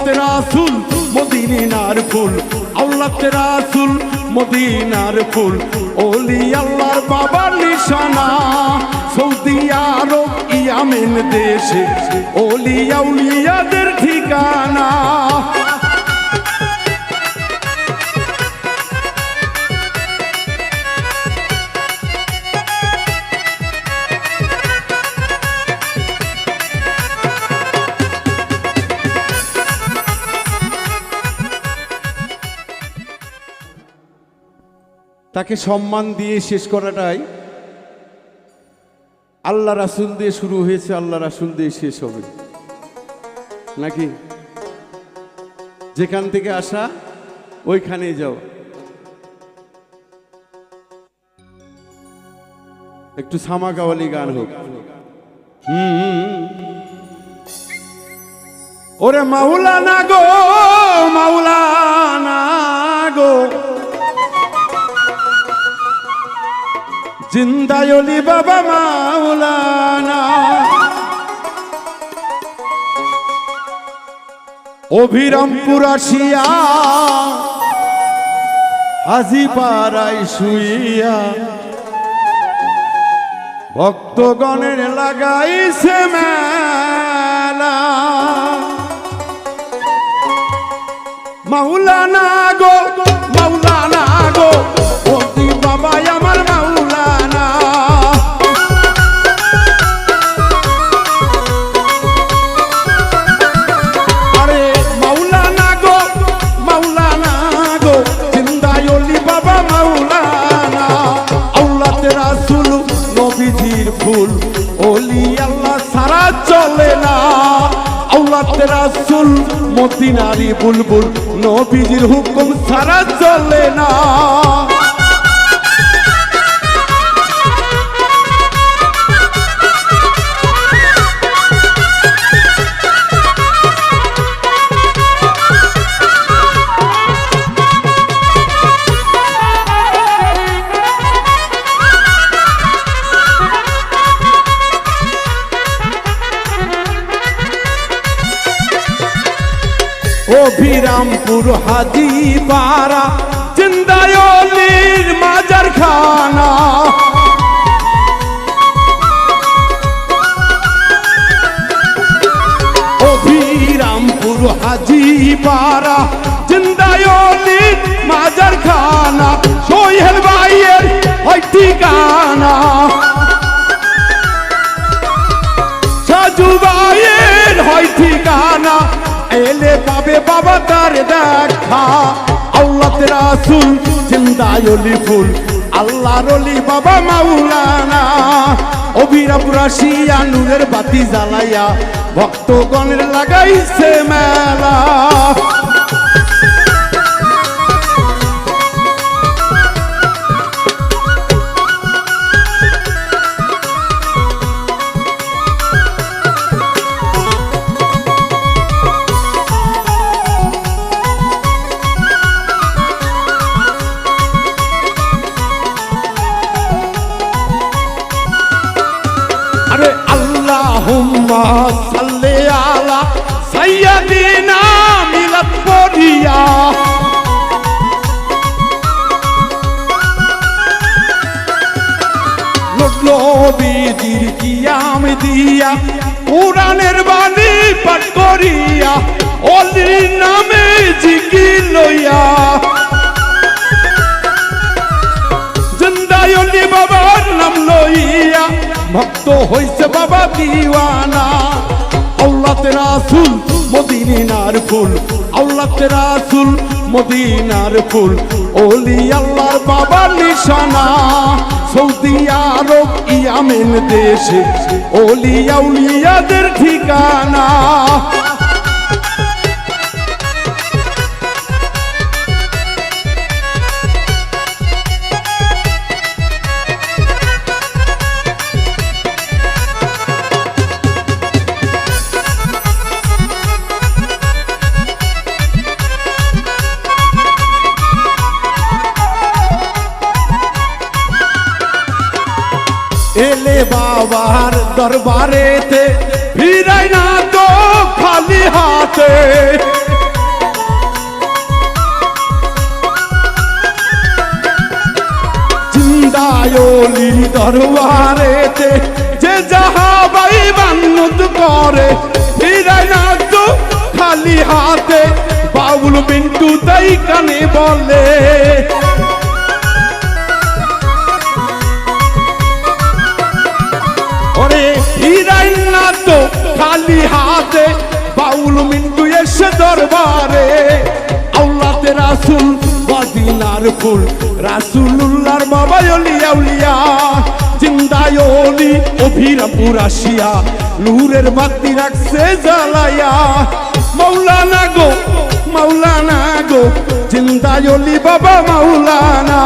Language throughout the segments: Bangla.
আওলাদে রাসূল মদিনার ফুল, আওলাদে রাসূল মদিনার ফুল, ওলি আল্লাহর বাবার নিশানা। সৌদি আরব ইয়ামেন দেশে ওলি আউলিয়াদের ঠিকানা। তাকে সম্মান দিয়ে শেষ করাটাই আল্লাহ রাসূল দিয়ে শুরু হয়েছে, আল্লাহ রাসূল দিয়ে শেষ হবে নাকি? যেখান থেকে আসা ওইখানে যাও। একটু সামা কাওয়ালি গান হোক। ওরে মাওলানা গো, মাওলানা গো, জিন্দায় ওলি বাবা মাওলানা। অভিরামপুর আসিয়া হাজিপাড়ায় শুইয়া ভক্তগণের লাগাইছে মেলা। মাওলানা গো, মাওলানা গো, ওলি বাবা আমার মাওলানা। আরে মাওলানা গো, মাওলানা গো, জিন্দায় ওলি বাবা মাওলানা। আওলাদে রাসূল নবীজির ফুল, ওলি আল্লাহ সারা চলে না। আওলাদে রাসূল মদিনারি বুলবুল, নবীজির হুকুম সারা চলে না। অভিরামপুর হাজিপাড়া জিন্দায় ওলির মাজার খানা। অভিরামপুর হাজিপাড়া জিন্দায় ওলির মাজার খানা। সোহেল ভাইয়ের হয় ঠিকানা, সাজু ভাইয়ের হয় ঠিকানা। এলে পাবে বাবা তার দেখা। আওলাদে রাসূল জিন্দায় ওলি ফুল, আল্লাহর ওলি বাবা মাওলানা। অভিরামপুর আসিয়া নূরের বাতি জ্বালাইয়া ভক্তগণের লাগাইছে মেলা। আরে আল্লাহুম্মা সাল্লি আলা সাইয়্যিদিনা মিলাদ পড়িয়া। নবীজির কিয়াম দিয়া কুরআনের বাণী পাঠ করিয়া, ওলির নামে জিকির লইয়া, জিন্দায় ওলি বাবার নাম লইয়া ভক্ত হইছে বাবা দিওয়ানা। আওলাদে রাসূল মদিনার ফুল, আওলাদে রাসূল মদিনার ফুল, ওলি আল্লাহর বাবার নিশানা। সৌদি আরব ইয়ামেন দেশে ওলি আউলিয়াদের ঠিকানা। এলে বাবার দরবারেতে ফিরাই না তো খালি হাতে। দরবারেতে যে যাহা ভাই মান্নত করে ফিরায় না তো খালি হাতে বাউল মিন্টু তাই কানে বলে ওরে ফিরায় না তো খালি হাতে বাউল মিন্টু এসে দরবারে আওলাদে রাসূল মদিনার ফুল রাসূলুল্লাহর বাবা ওলিয়া উলিয়া জিন্দায় ওলি অভিরামপুর আসিয়া নূরের বাতি রাখছে জ্বালায়া মাওলানা গো জিন্দায় ওলি বাবা মাওলানা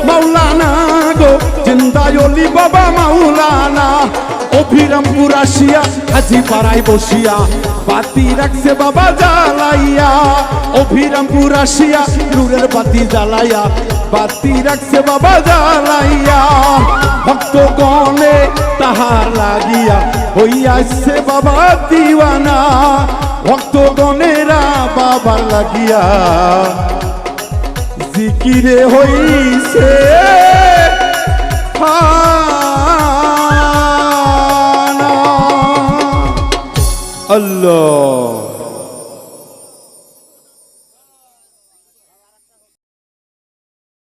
মাওলানা গো জিন্দায় ওলি বাবা মাওলানা অভিরামপুর আসিয়া হাজি পাড়ায় বসিয়া বাতি রাখছে বাবা জ্বালাইয়া অভিরামপুর আসিয়া নূরের বাতি জ্বালাইয়া বাতি রাখছে বাবা জ্বালাইয়া ভক্তগণে তাহার লাগিয়া হইয়াছে বাবা দিওয়ানা ভক্তগণেরা বাবার লাগিয়া জিকিরে হইছে আল্লাহ।